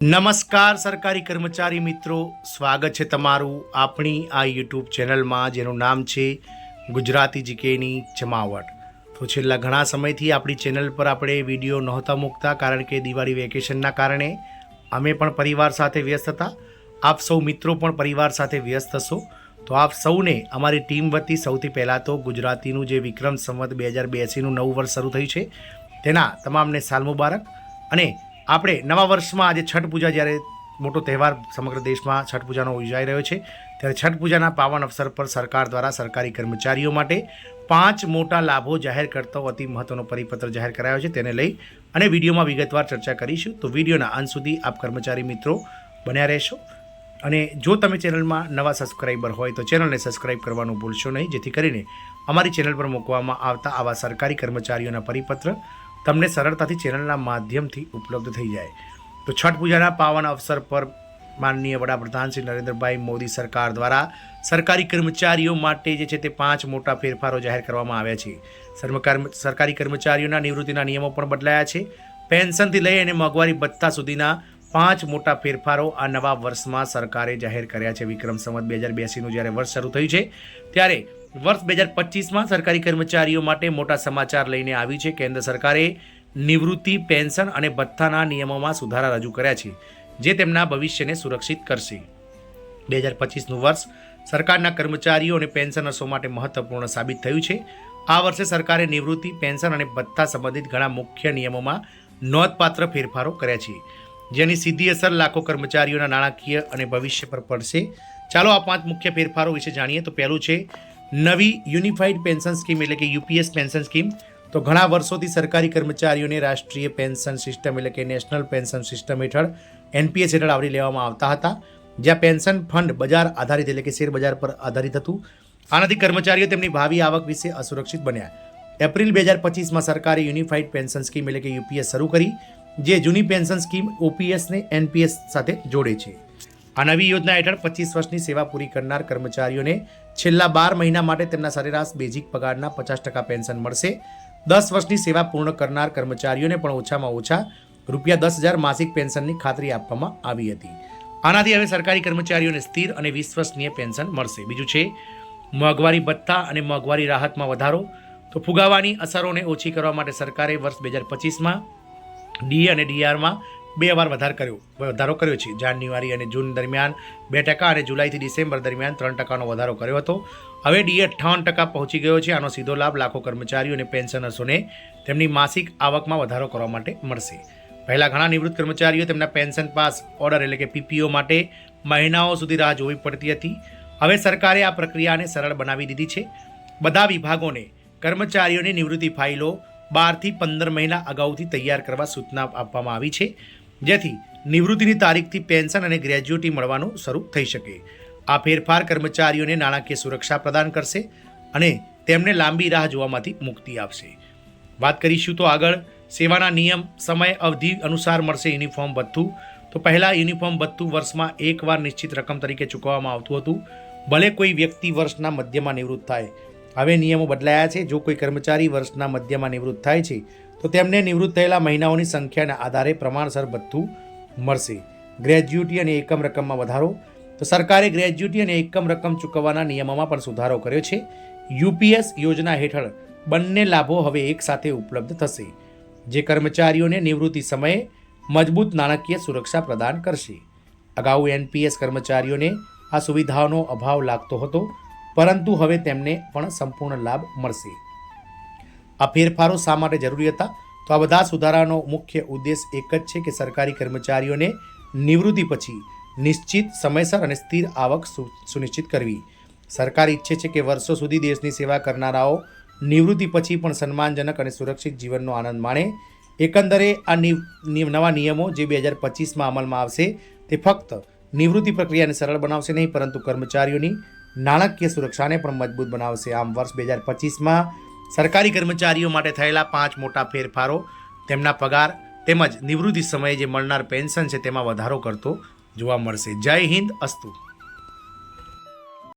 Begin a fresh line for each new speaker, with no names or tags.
નમસ્કાર સરકારી કર્મચારી મિત્રો, સ્વાગત છે તમારું આપણી આ યુટ્યુબ ચેનલમાં જેનું નામ છે ગુજરાતી જીકેની જમાવટ। તો છેલ્લા ઘણા સમયથી આપણી ચેનલ પર આપણે વિડીયો નહોતા મૂકતા, કારણ કે દિવાળી વેકેશનના કારણે અમે પણ પરિવાર સાથે વ્યસ્ત હતા। આપ સૌ મિત્રો પણ પરિવાર સાથે વ્યસ્ત હશો, તો આપ સૌને અમારી ટીમ વતી સૌથી પહેલાં તો ગુજરાતીનું જે વિક્રમ સંવત 2082નું નવું વર્ષ શરૂ થયું છે તેના તમામને સાલ મુબારક। અને આપણે નવા વર્ષમાં આજે છઠ પૂજા, જ્યારે મોટો તહેવાર સમગ્ર દેશમાં છઠ પૂજાનો યોજાઈ રહ્યો છે, ત્યારે છઠ પૂજાના પાવન અવસર પર સરકાર દ્વારા સરકારી કર્મચારીઓ માટે 5 મોટા લાભો જાહેર કરતો અતિ મહત્વનો પરિપત્ર જાહેર કરાયો છે। તેને લઈ અને વિડીયોમાં વિગતવાર ચર્ચા કરીશું, તો વિડીયોના અંત સુધી આપ કર્મચારી મિત્રો બન્યા રહેશો। અને જો તમે ચેનલમાં નવા સબસ્ક્રાઈબર હોય તો ચેનલને સબસ્ક્રાઈબ કરવાનું ભૂલશો નહીં, જેથી કરીને અમારી ચેનલ પર મૂકવામાં આવતા આવા સરકારી કર્મચારીઓના પરિપત્ર તમને સરળતાથી ચેનલના માધ્યમથી ઉપલબ્ધ થઈ જાય। તો છઠ પૂજાના પાવન અવસર પર માનનીય વડાપ્રધાન શ્રી નરેન્દ્રભાઈ મોદી સરકાર દ્વારા સરકારી કર્મચારીઓ માટે જે છે તે 5 મોટા ફેરફારો જાહેર કરવામાં આવ્યા છે। સરકારી કર્મચારીઓના નિવૃત્તિના નિયમો પણ બદલાયા છે। પેન્શનથી લઈ અને મોંઘવારી ભથ્થા સુધીના 5 મોટા ફેરફારો આ નવા વર્ષમાં સરકારે જાહેર કર્યા છે। વિક્રમ સંવત 2082નું જ્યારે વર્ષ શરૂ થયું છે, ત્યારે વર્ષ 2025માં સરકારી કર્મચારીઓ માટે મોટા સમાચાર લઈને આવી છે। કેન્દ્ર સરકારે નિવૃત્તિ, પેન્શન અને ભથ્થાના નિયમોમાં સુધારા રજૂ કર્યા છે, જે તેમના ભવિષ્યને સુરક્ષિત કરશે। 2025નું વર્ષ સરકારના કર્મચારીઓ અને પેન્શનર્સો માટે મહત્વપૂર્ણ સાબિત થયું છે। આ વર્ષે સરકારે નિવૃત્તિ, પેન્શન અને ભથ્થા સંબંધિત ઘણા મુખ્ય નિયમોમાં નોંધપાત્ર ફેરફારો કર્યા છે, જેની સીધી અસર લાખો કર્મચારીઓના નાણાકીય અને ભવિષ્ય પર પડશે। ચાલો આ 5 મુખ્ય ફેરફારો વિશે જાણીએ। તો પહેલું છે નવી યુનિફાઈડ પેન્શન સ્કીમ, એટલે કે યુપીએસ પેન્શન સ્કીમ। તો ઘણા વર્ષોથી સરકારી કર્મચારીઓને રાષ્ટ્રીય પેન્શન સિસ્ટમ, એટલે કે નેશનલ પેન્શન સિસ્ટમ હેઠળ એનપીએસ હેઠળ આવરી લેવામાં આવતા હતા, જ્યાં પેન્શન ફંડ બજાર આધારિત, એટલે કે શેર બજાર પર આધારિત હતું। આનાથી કર્મચારીઓ તેમની ભાવિ આવક વિશે અસુરક્ષિત બન્યા। એપ્રિલ 2025માં સરકારે યુનિફાઈડ પેન્શન સ્કીમ, એટલે કે યુપીએસ શરૂ કરી, જે જૂની પેન્શન સ્કીમ ઓપીએસને એનપીએસ સાથે જોડે છે। આ નવી યોજના હેઠળ 25 વર્ષની સેવા પૂરી કરનાર કર્મચારીઓને છેલ્લા 12 મહિના માટે તેમના સરેરાશ બેઝિક પગારના 50% પેન્શન મળશે। 10 વર્ષની સેવા પૂર્ણ કરનાર કર્મચારીઓને પણ ઓછામાં ઓછા ₹10,000 માસિક પેન્શનની ખાતરી આપવામાં આવી હતી। આનાથી હવે સરકારી કર્મચારીઓને સ્થિર અને વિશ્વસનીય પેન્શન મળશે। બીજું છે મોંઘવારી ભથ્થા અને મોંઘવારી રાહતમાં વધારો। તો ફુગાવાની અસરોને ઓછી કરવા માટે સરકારે વર્ષ 2025માં ડીએ અને ડીઆરમાં 2 વાર વધારો કર્યો છે। જાન્યુઆરી અને જૂન દરમિયાન 2% અને જુલાઈથી ડિસેમ્બર દરમિયાન 3%નો વધારો કર્યો હતો। હવે ડીએ 58% પહોંચી ગયો છે। આનો સીધો લાભ લાખો કર્મચારીઓ અને પેન્શનર્સોને તેમની માસિક આવકમાં વધારો કરવા માટે મળશે। પહેલાં ઘણા નિવૃત્ત કર્મચારીઓ તેમના પેન્શન પાસ ઓર્ડર, એટલે કે પીપીઓ માટે મહિનાઓ સુધી રાહ જોવી પડતી હતી। હવે સરકારે આ પ્રક્રિયાને સરળ બનાવી દીધી છે। બધા વિભાગોને કર્મચારીઓની નિવૃત્તિ ફાઇલો 12 થી 15 મહિના અગાઉથી તૈયાર કરવા સૂચના આપવામાં આવી છે, જેથી નિવૃત્તિની તારીખથી પેન્શન અને ગ્રેજ્યુટી મળવાનું શરૂ થઈ શકે। આ ફેરફાર કર્મચારીઓને નાણાકીય સુરક્ષા પ્રદાન કરશે અને તેમને લાંબી રાહ જોવામાંથી મુક્તિ આપશે। વાત કરીશું તો આગળ સેવાના નિયમ, સમય અવધિ અનુસાર મળશે યુનિફોર્મ ભથ્થું। તો પહેલાં યુનિફોર્મ ભથ્થું વર્ષમાં એકવાર નિશ્ચિત રકમ તરીકે ચૂકવવામાં આવતું હતું, ભલે કોઈ વ્યક્તિ વર્ષના મધ્યમાં નિવૃત્ત થાય। હવે નિયમો બદલાયા છે। જો કોઈ કર્મચારી વર્ષના મધ્યમાં નિવૃત્ત થાય છે, તો તેમને નિવૃત્ત થયેલા મહિનાઓની સંખ્યાના આધારે પ્રમાણસર ભથ્થું મળશે। ગ્રેજ્યુટી અને એકમ રકમમાં વધારો। તો સરકારે ગ્રેજ્યુટી અને એકમ રકમ ચૂકવવાના નિયમોમાં પણ સુધારો કર્યો છે। યુપીએસ યોજના હેઠળ બંને લાભો હવે એકસાથે ઉપલબ્ધ થશે, જે કર્મચારીઓને નિવૃત્તિ સમયે મજબૂત નાણાકીય સુરક્ષા પ્રદાન કરશે। અગાઉ એનપીએસ કર્મચારીઓને આ સુવિધાઓનો અભાવ લાગતો હતો, પરંતુ હવે તેમને પણ સંપૂર્ણ લાભ મળશે। આ ફેરફારો શા માટે જરૂરી હતા? તો આ બધા સુધારાનો મુખ્ય ઉદ્દેશ એક જ છે કે સરકારી કર્મચારીઓને નિવૃત્તિ પછી નિશ્ચિત, સમયસર અને સ્થિર આવક સુનિશ્ચિત કરવી। સરકાર ઈચ્છે છે કે વર્ષો સુધી દેશની સેવા કરનારાઓ નિવૃત્તિ પછી પણ સન્માનજનક અને સુરક્ષિત જીવનનો આનંદ માણે। એકંદરે આ નવા નિયમો જે 2025માં અમલમાં આવશે, તે ફક્ત નિવૃત્તિ પ્રક્રિયાને સરળ બનાવશે નહીં, પરંતુ કર્મચારીઓની નાણાકીય સુરક્ષાને પણ મજબૂત બનાવશે। આમ વર્ષ 2025માં સરકારી કર્મચારીઓ માટે થયેલા 5 મોટા ફેરફારો તેમના પગાર તેમજ નિવૃત્તિ સમયે જે મળનાર પેન્શન છે તેમાં વધારો કરતો જોવા મળશે। જય હિન્દ, અસ્તુ।